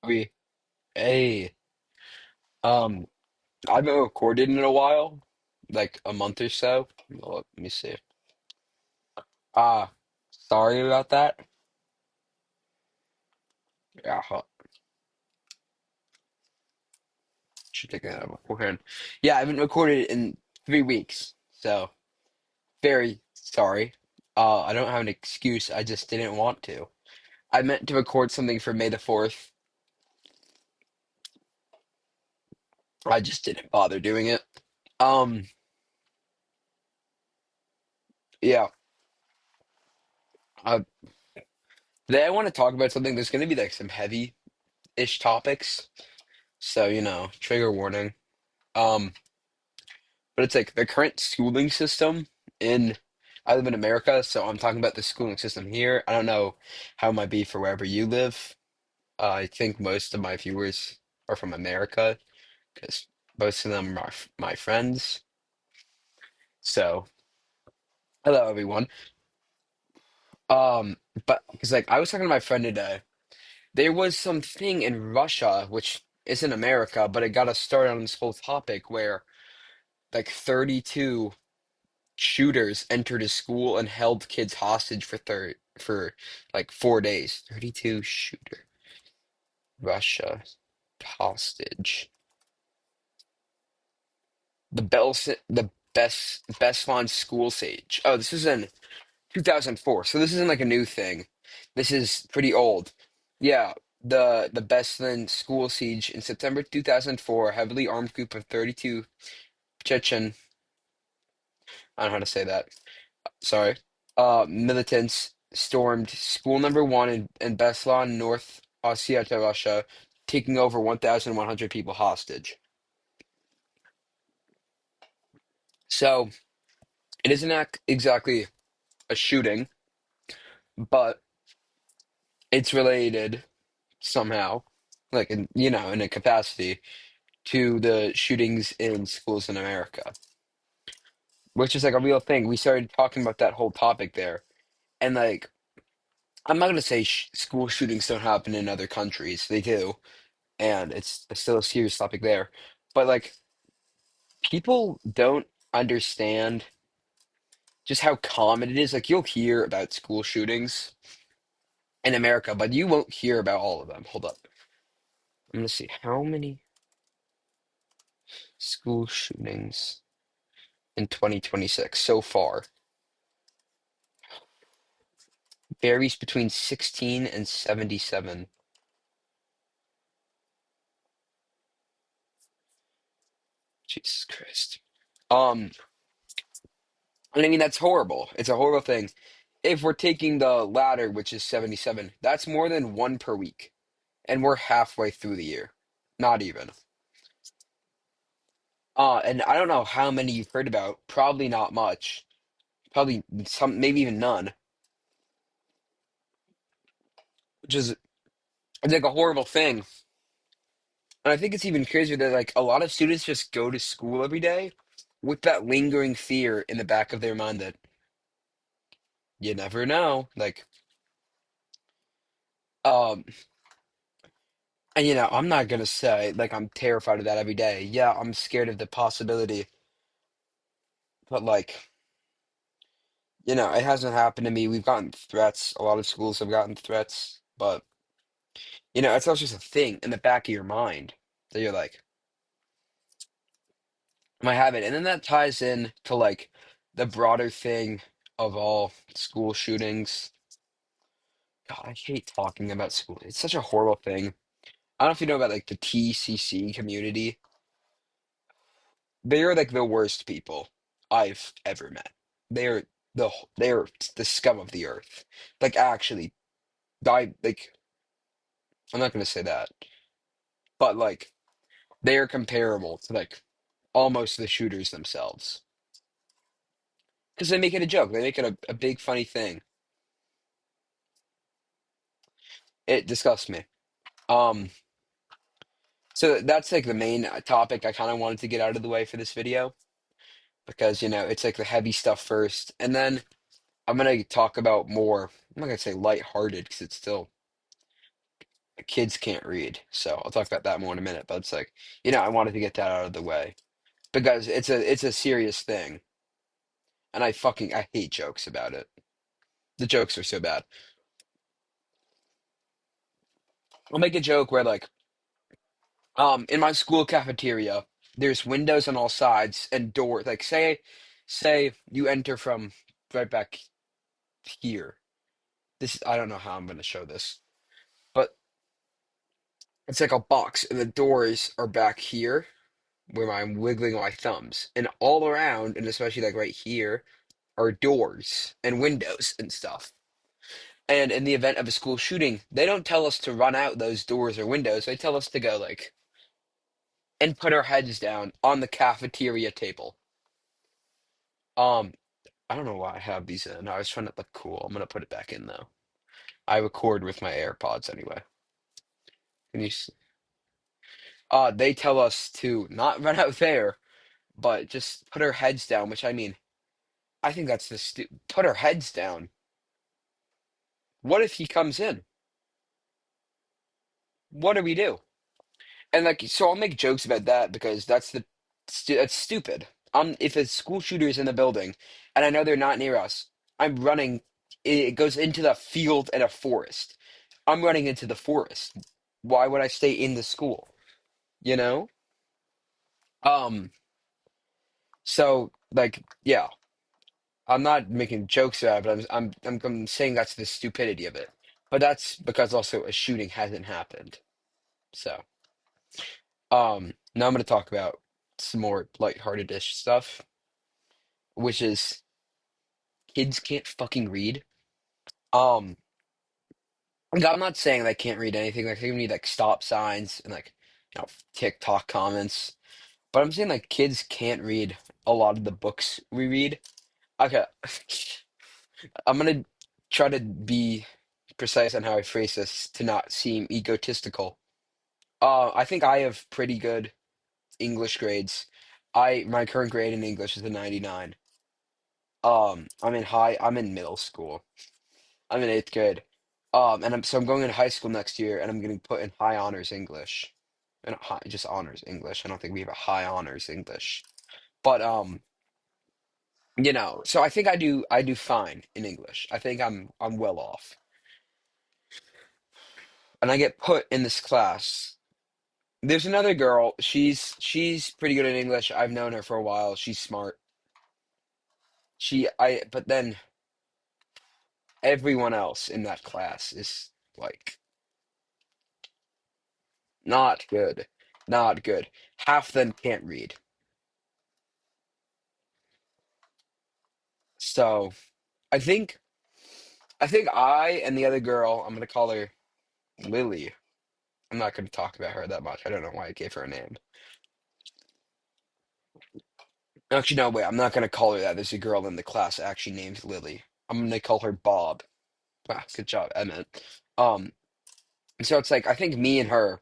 We, hey, um, I haven't recorded in a while, like a month or so. Well, let me see. Ah, sorry about that. Yeah, should take that out beforehand. Yeah, I haven't recorded in 3 weeks, so very sorry. I don't have an excuse. I just didn't want to. I meant to record something for May the 4th. I just didn't bother doing it. Um, yeah. Uh, Today I want to talk about something. There's going to be like some heavy-ish topics, so trigger warning. Um, but it's like the current schooling system in I live in America, so I'm talking about the schooling system here. I don't know how it might be for wherever you live. I think most of my viewers are from America because most of them are my friends. So, hello everyone. Um, but because like I was talking to my friend today, there was something in Russia which isn't America, but it got us started on this whole topic where like 32 shooters entered a school and held kids hostage for like 4 days. 32 shooter. Russia hostage. The Beslan school siege. Oh, this is in 2004. So this isn't like a new thing. This is pretty old. Yeah, the Beslan school siege in September 2004, a heavily armed group of 32 Chechen, I don't know how to say that. Sorry, militants stormed school number one in Beslan, North Ossetia, Russia, taking over 1,100 people hostage. So it isn't exactly a shooting, but it's related somehow, like in a capacity to the shootings in schools in America, which is like a real thing. We started talking about that whole topic there, and like I'm not gonna say school shootings don't happen in other countries. They do, and it's still a serious topic there. But like people don't understand just how common it is. Like you'll hear about school shootings in America, but you won't hear about all of them. Hold up. I'm gonna see how many school shootings in 2026 so far. Varies between 16 and 77. Jesus Christ. Um, and I mean that's horrible. It's a horrible thing. If we're taking the latter, which is 77, that's more than one per week. And we're halfway through the year. Not even. And I don't know how many you've heard about. Probably not much. Probably some, maybe even none. Which is it's like a horrible thing. And I think it's even crazier that like a lot of students just go to school every day with that lingering fear in the back of their mind that you never know. Like, um, and I'm not gonna say like I'm terrified of that every day. Yeah, I'm scared of the possibility, but like, it hasn't happened to me. We've gotten threats. A lot of schools have gotten threats, but it's also just a thing in the back of your mind that you're like, I have it. And then that ties in to like the broader thing of all school shootings. God, I hate talking about school. It's such a horrible thing. I don't know if you know about like the TCC community. They are like the worst people I've ever met. They're they're the scum of the earth. Like actually, I like I'm not gonna say that, but like they are comparable to like almost the shooters themselves because they make it a joke. They make it a big funny thing. It disgusts me. Um, so that's like the main topic I kind of wanted to get out of the way for this video because it's like the heavy stuff first, and then I'm gonna talk about more. I'm not gonna say lighthearted because it's still kids can't read. So I'll talk about that more in a minute. But it's like, I wanted to get that out of the way because it's a serious thing, and I hate jokes about it. The jokes are so bad. I'll make a joke where like, in my school cafeteria, there's windows on all sides and doors. Like, say you enter from right back here. I don't know how I'm going to show this, but it's like a box, and the doors are back here where I'm wiggling my thumbs, and all around, and especially like right here, are doors and windows and stuff. And in the event of a school shooting, they don't tell us to run out those doors or windows. They tell us to go like and put our heads down on the cafeteria table. Um, I don't know why I have these in. I was trying to look cool. I'm gonna put it back in though. I record with my AirPods anyway. Can you? They tell us to not run out there, but just put our heads down. Which I mean, I think that's put our heads down. What if he comes in? What do we do? And like, so I'll make jokes about that because that's stupid. If a school shooter is in the building and I know they're not near us, I'm running. It goes into the field and a forest. I'm running into the forest. Why would I stay in the school? You know? Um, so like, yeah, I'm not making jokes about it, but I'm saying that's the stupidity of it. But that's because also a shooting hasn't happened. So, now I'm gonna talk about some more lighthearted-ish stuff, which is kids can't fucking read. Um, like, I'm not saying they can't read anything. Like they need like stop signs and like TikTok comments. But I'm saying like kids can't read a lot of the books we read. Okay, I'm gonna try to be precise on how I phrase this to not seem egotistical. I think I have pretty good English grades. My current grade in English is a 99. I'm in middle school. I'm in eighth grade. And I'm going into high school next year, and I'm getting put in high honors English, and just honors English. I don't think we have a high honors English, but so I do fine in English. I think I'm well off, and I get put in this class. There's another girl. She's pretty good in English. I've known her for a while. She's smart. But then everyone else in that class is like not good, not good. Half them can't read. So I think I and the other girl, I'm gonna call her Lily. I'm not gonna talk about her that much. I don't know why I gave her a name. Actually, no, wait, I'm not gonna call her that. There's a girl in the class actually named Lily. I'm gonna call her Bob. Ah, good job, Emmett. Um, so it's like I think me and her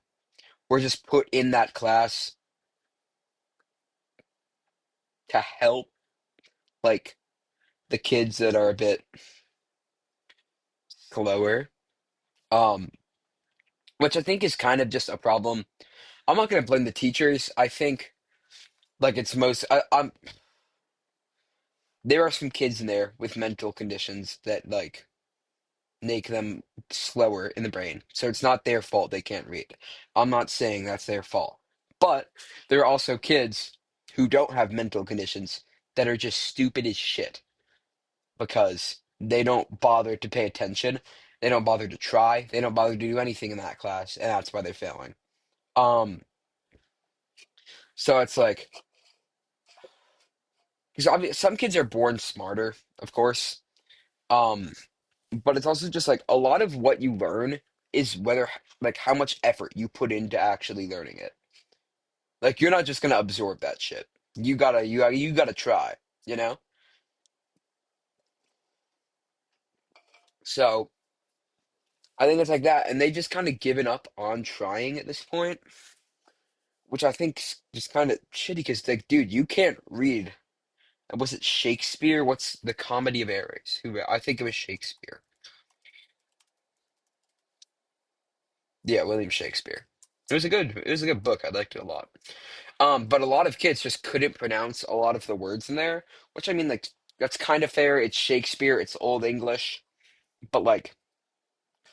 were just put in that class to help like the kids that are a bit slower. Um, which I think is kind of just a problem. I'm not gonna blame the teachers. I think like it's most there are some kids in there with mental conditions that like make them slower in the brain. So it's not their fault they can't read. I'm not saying that's their fault. But there are also kids who don't have mental conditions that are just stupid as shit because they don't bother to pay attention. They don't bother to try. They don't bother to do anything in that class, and that's why they're failing. Um, so it's like because some kids are born smarter, of course. Um, but it's also just like a lot of what you learn is whether like how much effort you put into actually learning it. Like you're not just gonna absorb that shit. You gotta try, you know? So I think it's like that, and they just kind of given up on trying at this point, which I think's just kind of shitty because like, dude, you can't read. Was it Shakespeare? What's the Comedy of Errors? I think it was Shakespeare. Yeah, William Shakespeare. It was a good book. I liked it a lot. But a lot of kids just couldn't pronounce a lot of the words in there, which I mean, like, that's kind of fair. It's Shakespeare, it's Old English, but like,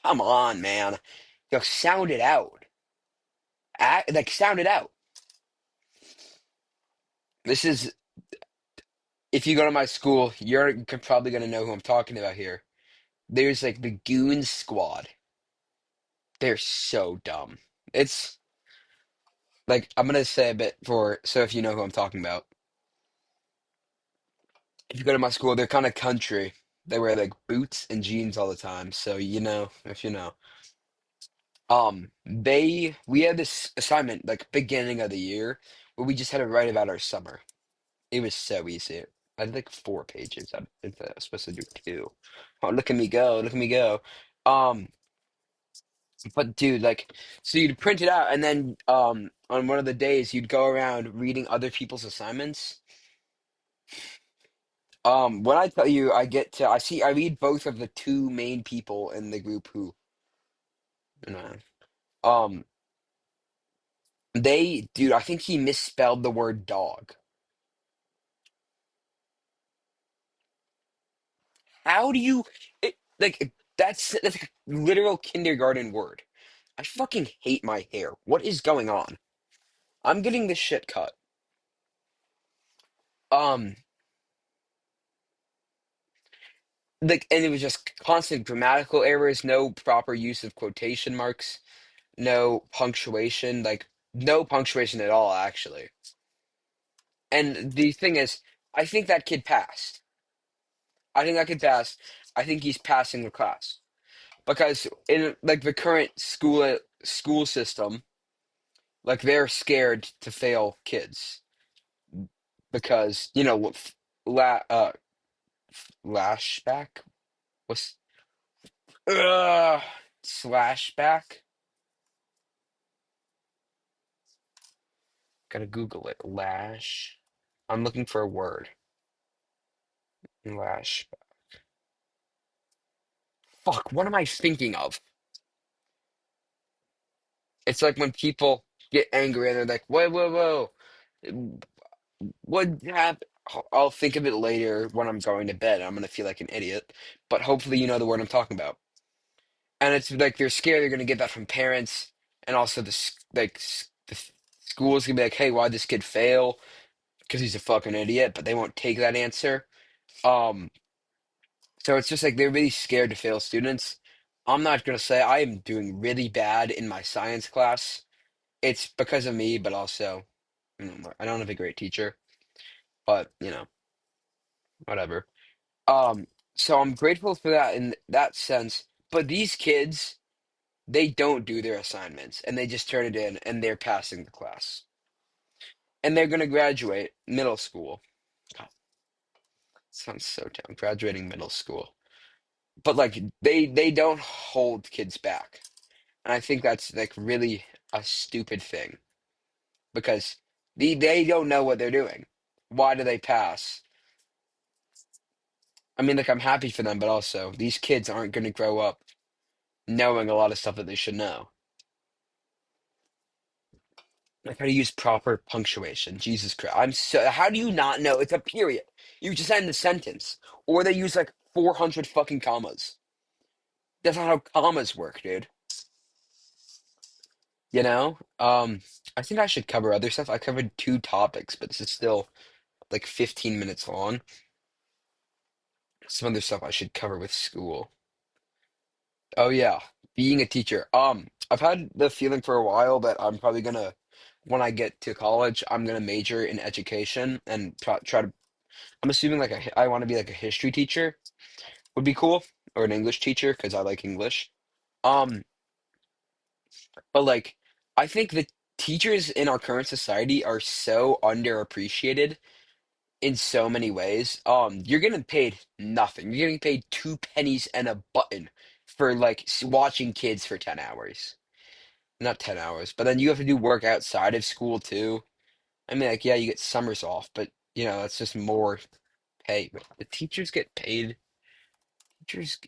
come on, man. Sound it out. Sound it out. This is, if you go to my school, probably gonna know who I'm talking about here. There's like the Goon Squad. They're so dumb. It's like, I'm gonna say a bit so if you know who I'm talking about. If you go to my school, they're kind of country. They wear like boots and jeans all the time. So you know, if you know. We had this assignment like beginning of the year where we just had to write about our summer. It was so easy. I did like 4 pages. I think I was supposed to do two. Oh, look at me go! Look at me go! Um, but dude, like, so you'd print it out, and then on one of the days you'd go around reading other people's assignments. When I tell you, I read both of the two main people in the group who, you know, um, dude, I think he misspelled the word dog. How do you, that's like a literal kindergarten word. I fucking hate my hair. What is going on? I'm getting this shit cut. Um, and it was just constant grammatical errors, no proper use of quotation marks, no punctuation, like no punctuation at all, actually. And the thing is, I think that kid passed. I think that kid passed. I think he's passing the class because in like the current school system, like they're scared to fail kids because la lashback was slashback. Gotta Google it. Lash. I'm looking for a word. Lash. Fuck. What am I thinking of? It's like when people get angry and they're like, "Whoa, whoa, whoa! What happened?" I'll think of it later when I'm going to bed. I'm gonna feel like an idiot, but hopefully you know the word I'm talking about. And it's like they're scared they're gonna get that from parents, and also the school's gonna be like, "Hey, why'd this kid fail? Because he's a fucking idiot." But they won't take that answer. Um, so it's just like they're really scared to fail students. I'm not gonna say I am doing really bad in my science class. It's because of me, but also, I don't have a great teacher, but whatever. Um, so I'm grateful for that in that sense. But these kids, they don't do their assignments and they just turn it in and they're passing the class. And they're gonna graduate middle school. God, sounds so dumb, graduating middle school. But like they don't hold kids back. And I think that's like really a stupid thing because they don't know what they're doing. Why do they pass? I mean, like, I'm happy for them, but also these kids aren't going to grow up knowing a lot of stuff that they should know. Like how to use proper punctuation. Jesus Christ. How do you not know? It's a period. You just end the sentence. Or they use like 400 fucking commas. That's not how commas work, dude. You know? I think I should cover other stuff. I covered two topics, but this is still like 15 minutes long. Some other stuff I should cover with school. Oh yeah, being a teacher. I've had the feeling for a while that I'm probably gonna, when I get to college, I'm gonna major in education and try to. I'm assuming like I want to be like a history teacher would be cool, or an English teacher because I like English. Um, but like I think the teachers in our current society are so underappreciated in so many ways. You're getting paid nothing. You're getting paid two pennies and a button for like watching kids for 10 hours. Not 10 hours, but then you have to do work outside of school too. I mean, like, yeah, you get summers off, but that's just more pay. But the teachers get paid. Teachers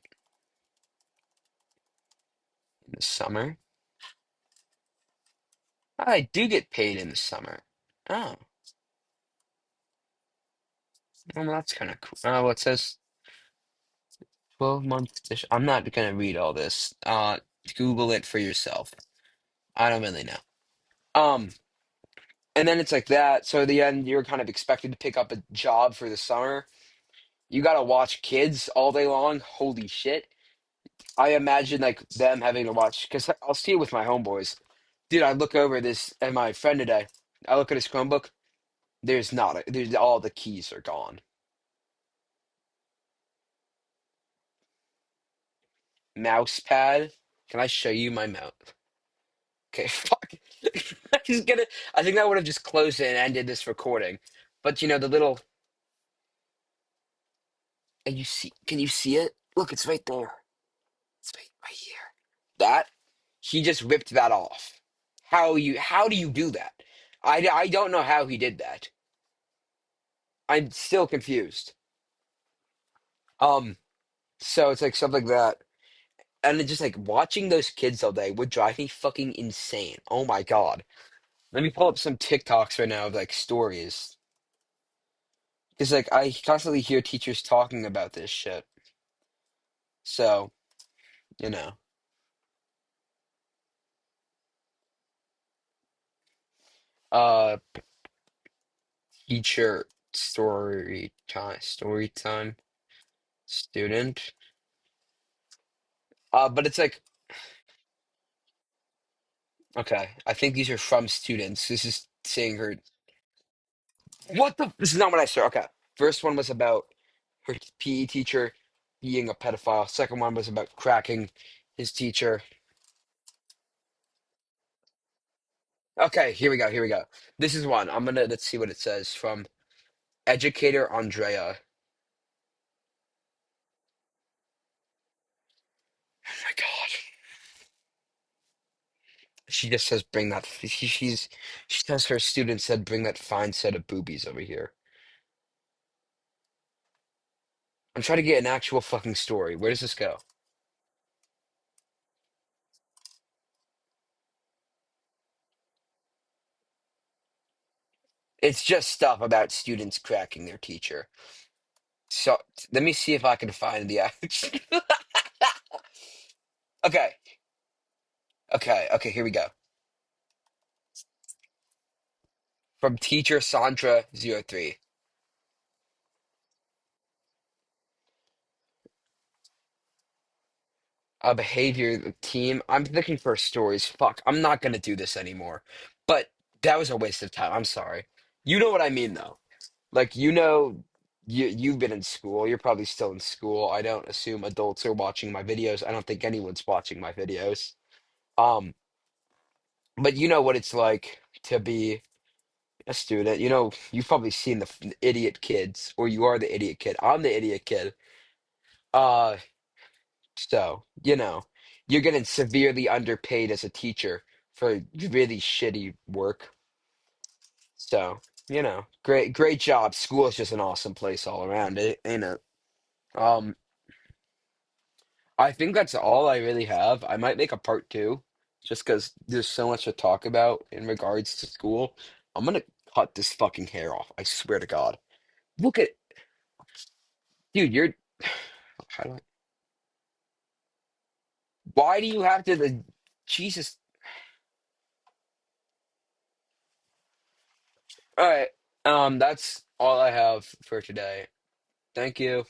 in the summer. I do get paid in the summer. Oh, well, that's kind of cool. Oh, it says 12-month position. I'm not gonna read all this. Google it for yourself. I don't really know. Um, and then it's like that. So at the end, you're kind of expected to pick up a job for the summer. You gotta watch kids all day long. Holy shit. I imagine like them having to watch because I'll see it with my homeboys. Dude, I look over this and my friend today. I look at his Chromebook. There's all the keys are gone. Mouse pad. Can I show you my mouse? Okay, fuck. I'm just gonna. I think I would have just closed it and ended this recording. But you know the little. And you see? Can you see it? Look, it's right there. It's right here. That he just ripped that off. How do you do that? I don't know how he did that. I'm still confused. Um, so it's like something like that. And it just like watching those kids all day would drive me fucking insane. Oh my God. Let me pull up some TikToks right now of like stories. Because like I constantly hear teachers talking about this shit. So, you know. Uh Teacher story time student. But it's like, okay, I think these are from students. This is saying her. What the? This is not what I said. Okay. First one was about her PE teacher being a pedophile. Second one was about cracking his teacher. Okay, here we go. Here we go. This is one. Let's see what it says from educator Andrea. Oh my God. She just says, bring that. She says her student said, bring that fine set of boobies over here. I'm trying to get an actual fucking story. Where does this go? It's just stuff about students cracking their teacher. So let me see if I can find the act. Okay, okay. Here we go. From teacher Sandra03. Behavior team. I'm looking for stories. Fuck, I'm not gonna do this anymore. But that was a waste of time. I'm sorry. You know what I mean, though. Like you've been in school. You're probably still in school. I don't assume adults are watching my videos. I don't think anyone's watching my videos. Um, but you know what it's like to be a student. You know, you've probably seen the idiot kids, or you are the idiot kid. I'm the idiot kid. Uh, so, you're getting severely underpaid as a teacher for really shitty work. So, great job. School is just an awesome place all around, ain't it? Um, I think that's all I really have. I might make a part two, just because there's so much to talk about in regards to school. I'm gonna cut this fucking hair off. I swear to God. Look at, dude, how do I, why do you have to, Jesus. All right. That's all I have for today. Thank you.